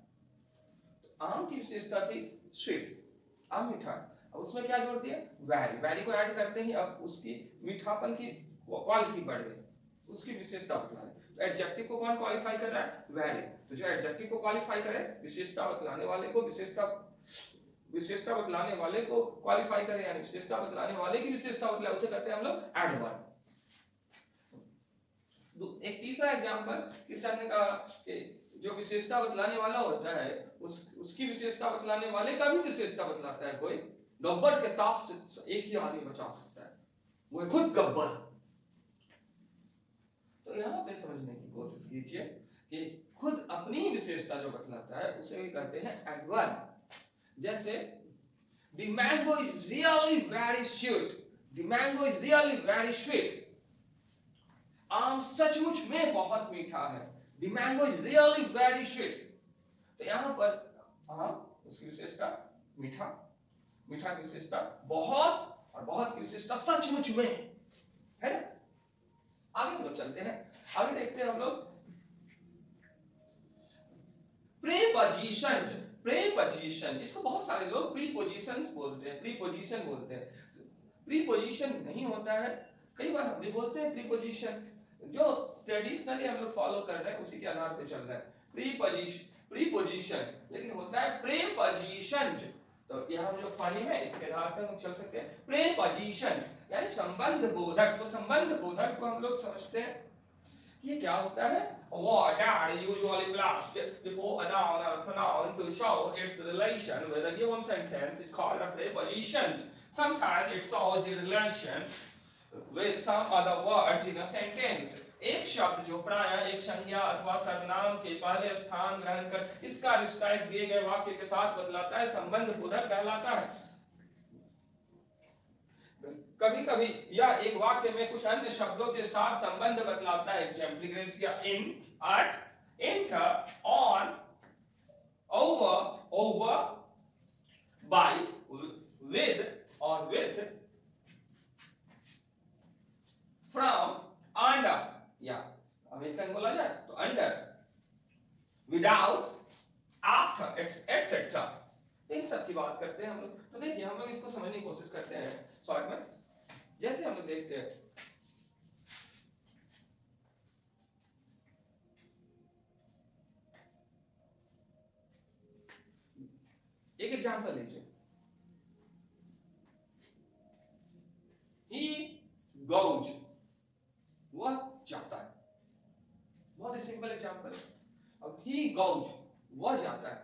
तो आम की विशेषता थी sweet, आम मीठा है, अब उसमें क्या जोड़ दिया very, very को ऐड करते ही अब उसकी मीठापन की क्वालिटी बढ़ गई, उसकी विशेषता बतलाने, तो एडजेक्टिव को कौन क्वालिफाई कर रहा है वैरी, तो जो एडजेक्टिव को क्वालिफाई करे विशेषता बतलाने वाले को विशेषता बतलाने वाले को क्वालिफाई करे, यानी विशेषता बतलाने वाले की विशेषता बतलाए, उसे कहते हैं हम लोग एडवर्ब। एक तीसरा एग्जांपल कि सर ने कहा कि जो विशेषता बतलाने वाला होता है उसकी विशेषता बतलाने वाले का भी विशेषता बतलाता है कोई, गब्बर के ताप से एक ही आदमी बचा सकता है, वो खुद गब्बर। तो यहाँ पे समझने की कोशिश कीजिए कि खुद अपनी विशेषता जो बतलाता है उसे भी कहते हैं एडवर्ब। जैसे the mango is really very sweet, the mango is really very sweet, आम सचमुच में बहुत मीठा है, the mango is really very sweet। तो यहाँ पर आम उसकी विशेषता मीठा, मीठा की विशेषता बहुत, और बहुत की विशेषता सचमुच में है ना। आगे हम लोग चलते हैं, आगे देखते हैं हम लोग प्रीपोजिशन। प्रीपोजिशन इसको बहुत सारे लोग प्रीपोजिशन बोलते हैं, प्रीपोजिशन बोलते हैं, प्रीपोजिशन नहीं होता है, कई बार हम भी बोलते हैं प्रीपोजिशन, जो ट्रेडिशनली हम लोग फॉलो कर रहे हैं उसी के आधार पे चल रहा है प्रीपोजिशन, लेकिन होता है प्रीपोजिशन। तो यहाँ हम जो फानी है इसके आधार पर हम चल सकते हैं। प्रेपोजिशन यानी संबंध बोधक। तो संबंध बोधक को हम लोग समझते हैं ये क्या होता है? A word that is usually placed before a noun or pronoun to show its relation with a given sentence is called a preposition. Sometimes it shows the relation with some other words in a sentence. एक शब्द जो प्रायः एक संज्ञा अथवा सर्वनाम के पहले स्थान ग्रहण कर इसका रिश्ता एक दिए गए वाक्य के साथ बदलाता है, संबंध बोधक कहलाता है। कभी कभी यह एक वाक्य में कुछ अन्य शब्दों के साथ संबंध बतलाता है। Example in, at, inter, on, over, over, by, with और विथ, फ्रॉम, अंडर या अमेरिकन बोला जाए तो अंडर, विदाउट, आफ्टर, एटसेट्रा। इन सब की बात करते हैं हम लोग। तो देखिए हम लोग इसको समझने की कोशिश करते हैं शॉर्ट में। जैसे हम लोग देखते हैं एक एग्जांपल लीजिए, ही गोज, वह जाता है। बहुत ही सिंपल एग्जांपल। अब ही गोज, वह जाता है।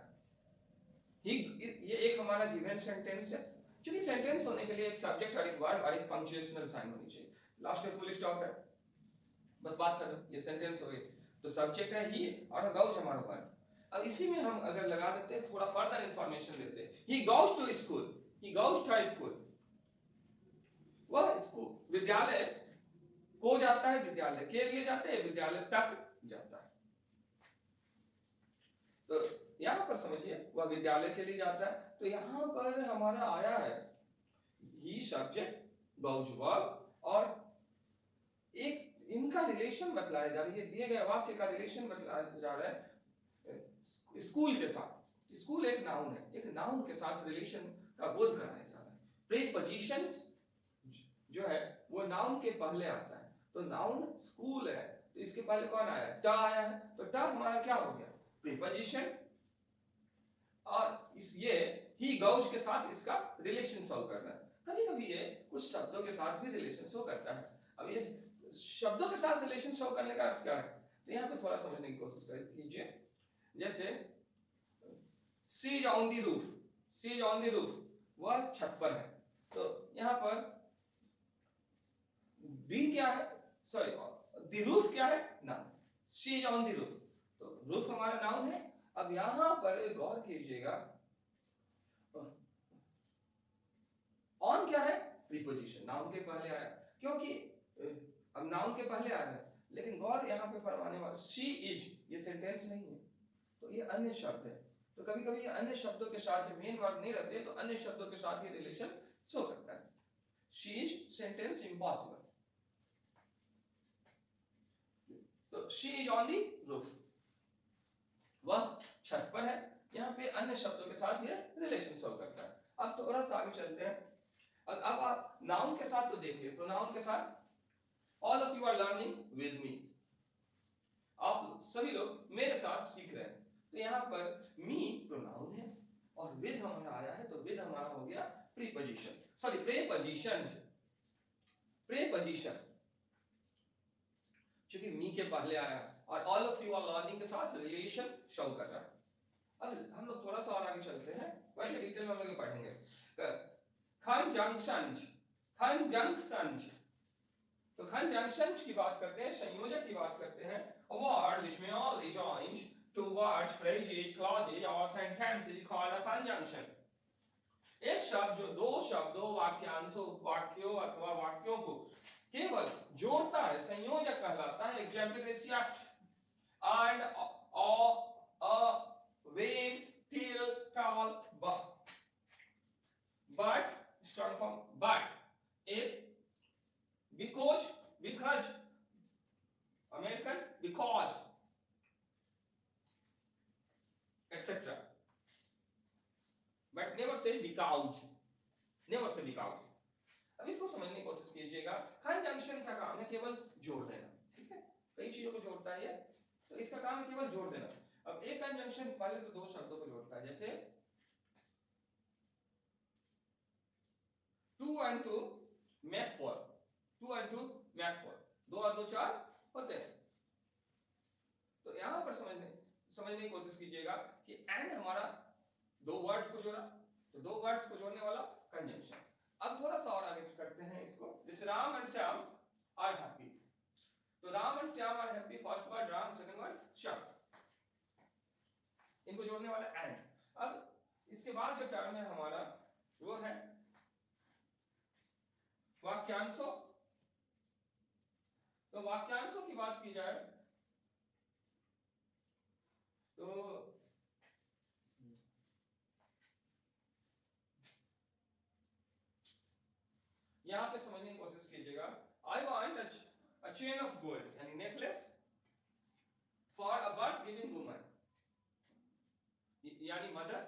ही, ये एक हमारा गिवन सेंटेंस है। क्योंकि सेंटेंस होने के लिए एक सब्जेक्ट और एक वर्ब और एक पंक्चुएशनल साइन होनी चाहिए। लास्ट में फुल स्टॉप है, बस बात कर लो, ये सेंटेंस हो गई। तो सब्जेक्ट है ही और गोज हमारा वर्ब। अब इसी में हम अगर लगा देते हैं थोड़ा फर्दर इंफॉर्मेशन देते हैं, he goes to school, he goes to school, वह स्कूल विद्यालय को जाता है, विद्यालय के लिए जाते हैं, विद्यालय तक जाता है। तो यहां पर समझिए वह विद्यालय के लिए जाता है। तो यहां पर हमारा आया है ही सब्जेक्ट, गोज वर्ब और एक इनका रिलेशन बतलाया जा रहा है, दिए गए वाक्य का रिलेशन बतलाया जा रहा है स्कूल के साथ। स्कूल एक नाउन है, एक नाउन के साथ रिलेशन का बोध कराया जा रहा है। प्रीपोजिशंस जो है वो नाउन के पहले आता है। तो नाउन स्कूल है तो इसके पहले कौन आया है? ट आया है। तो ट हमारा क्या हो गया? प्रीपोजिशन। और इस ये ही गोज के साथ इसका रिलेशन शो कर रहा है। कभी कभी ये कुछ शब्दों के साथ भी रिलेशन शो करता है। अब ये शब्दों के साथ रिलेशन शो करने का अर्थ क्या है? तो यहाँ पे थोड़ा समझने की कोशिश कीजिए। जैसे she is on the roof, she is on the roof, वह छत पर है। तो यहां पर दी क्या है? सॉरी, द रूफ क्या है? Noun. She is on the roof, तो रूफ हमारा नाउन है। अब यहां पर गौर कीजिएगा, ऑन क्या है? प्रीपोजिशन, नाउन के पहले आया। क्योंकि अब नाउन के पहले आ रहा है, लेकिन गौर यहां पे फरमाने वाला शी इज, ये सेंटेंस नहीं है, तो ये अन्य शब्द है। तो कभी कभी अन्य शब्दों के साथ मेन वर्ब नहीं रहते तो अन्य शब्दों के साथ ही रिलेशन शो करता है। She is sentence impossible. तो she is on the roof, वह छत पर है। यहाँ पे अन्य शब्दों के साथ ये रिलेशन शो करता है। अब थोड़ा सा आगे चलते हैं। अब आप नाउन के साथ तो देख लिए, प्रोनाउन के साथ all of you are learning with me, आप सभी लोग मेरे साथ सीख रहे हैं। तो यहाँ पर मी प्रोनाउन है और विद हमारा आया है, तो विद हमारा हो गया प्रीपोजिशन, सॉरी प्रेपोजिशन। प्रेपोजिशन क्योंकि मी के पहले आया और all of you are learning के साथ रिलेशन शो कर रहा है। अब हम लोग थोड़ा सा और आगे चलते हैं, वैसे डिटेल में हम लोग पढ़ेंगे। कंजंक्शन, कंजंक्शन, तो कंजंक्शन की बात करते हैं, संयोजक की बात करते हैं। A word which may only join two words, phrases, clauses or sentences is called a conjunction. एक शब्द जो दो शब्दों, वाक्यांशों, वाक्यों अथवा वाक्यों को केवल जोड़ता है, संयोजक कहलाता है। Example and, a, when, till, tall, but, start from but, if, because, American, because, etc. But never say because, never say because. अब इसको समझने की कोशिश कीजिएगा। कंजंक्शन का काम है केवल जोड़ देना, ठीक है? कई चीजों को जोड़ता है ये, तो इसका काम है केवल जोड़ देना। अब एक कंजंक्शन पहले तो दो शब्दों को जोड़ता है, जैसे and two make four, 2 and 2 make four, 2 और 2 4 होते हैं। तो यहां पर समझने की कोशिश कीजिएगा कि एंड हमारा दो वर्ड को जोड़ा, तो दो वर्ड्स को जोड़ने वाला कंजंक्शन। अब थोड़ा सा और आगे करते हैं इसको, जैसे Ram and Shyam are happy, तो Ram and Shyam are happy, first word Ram, second word Shyam, इनको जोड़ने वाला एंड। अब इसके बाद जो टर्म है हमारा वो है वाक्यांशों। तो वाक्यांशों की बात की जाए तो यहां पे समझने की कोशिश कीजिएगा। I want a chain of gold यानी necklace for a birth giving woman, यानी mother.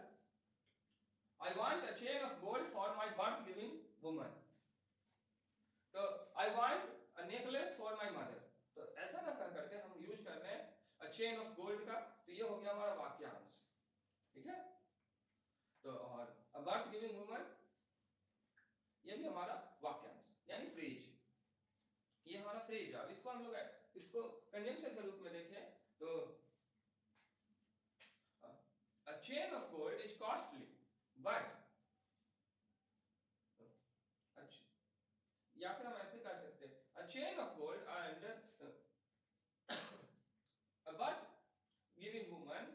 I want a chain of gold for my birth giving woman, तो I want a necklace for my mother. तो ऐसा ना कर करके हम यूज कर रहे हैं अ चेन ऑफ गोल्ड का, तो ये हो गया हमारा वाक्यांश, ठीक है। तो और अ बर्थ गिविंग वुमन ये भी हमारा वाक्यांश यानी फ्रेज, ये हमारा फ्रेज है। अब इसको हम लोग इसको कंजंक्शन के रूप में देखें तो a chain of gold is costly but, अच्छा, या फिर हम ऐसे कह सकते हैं a chain of gold and a birth giving woman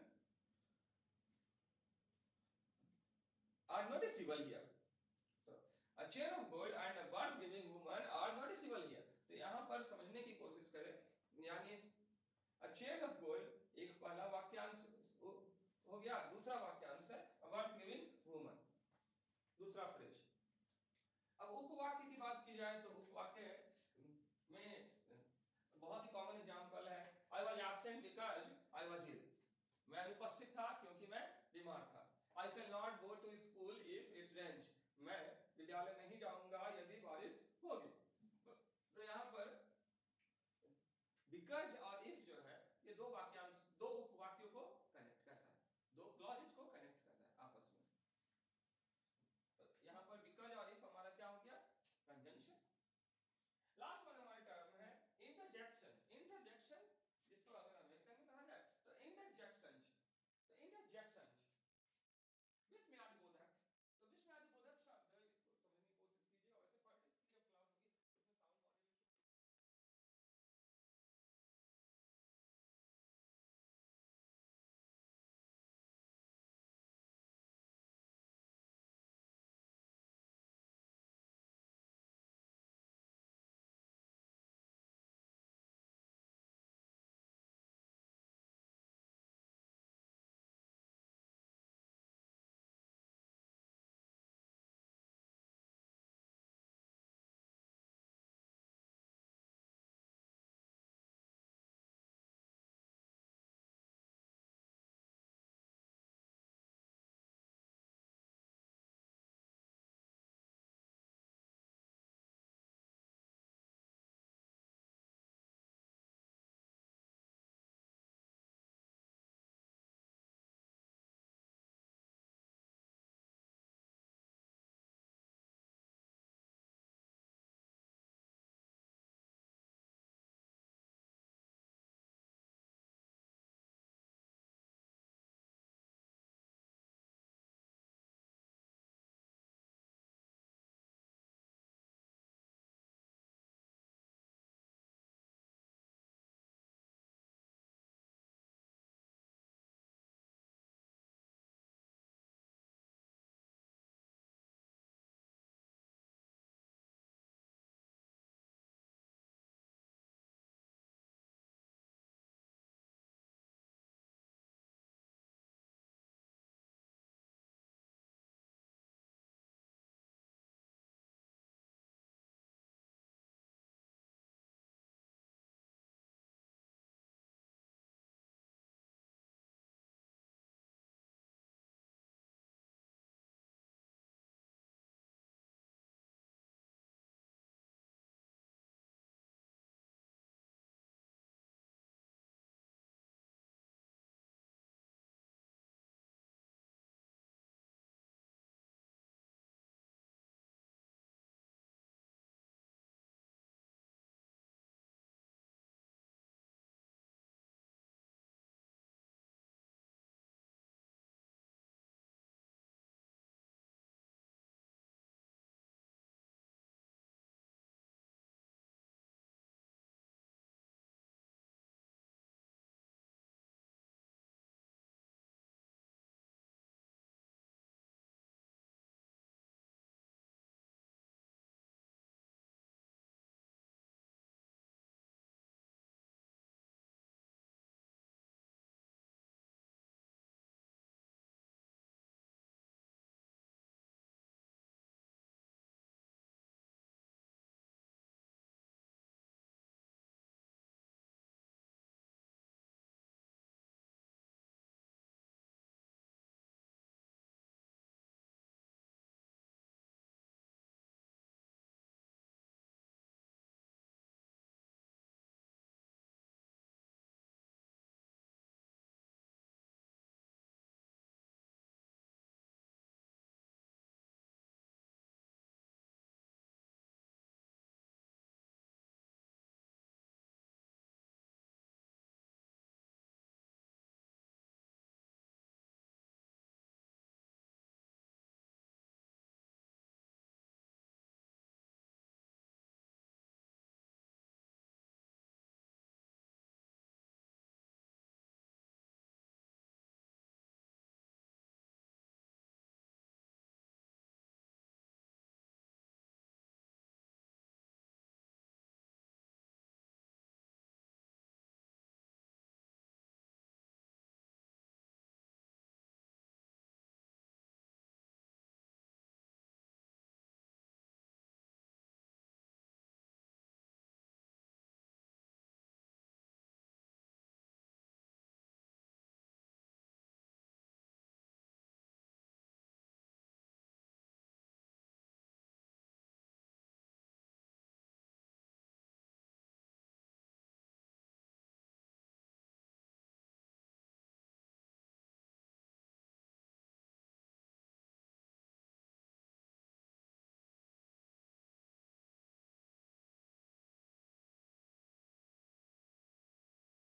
are noticeable here. A chain of gold and a birth giving woman are noticeable here। तो यहां पर समझने की कोशिश करें, यानी a chain of gold एक पहला वाक्यांश हो गया, दूसरा वाक्यांश है a birth giving woman, दूसरा फ्रेज। अब उपवाक्य की बात की जाए तो उपवाक्य में बहुत ही कॉमन एग्जांपल है I was absent because I was ill, मैं अनुपस्थित था क्योंकि मैं बीमार था। I shall not go to school if it rains, मैं विद्यालय नहीं जाऊंगा यदि बारिश होगी। तो यहाँ पर बिकॉज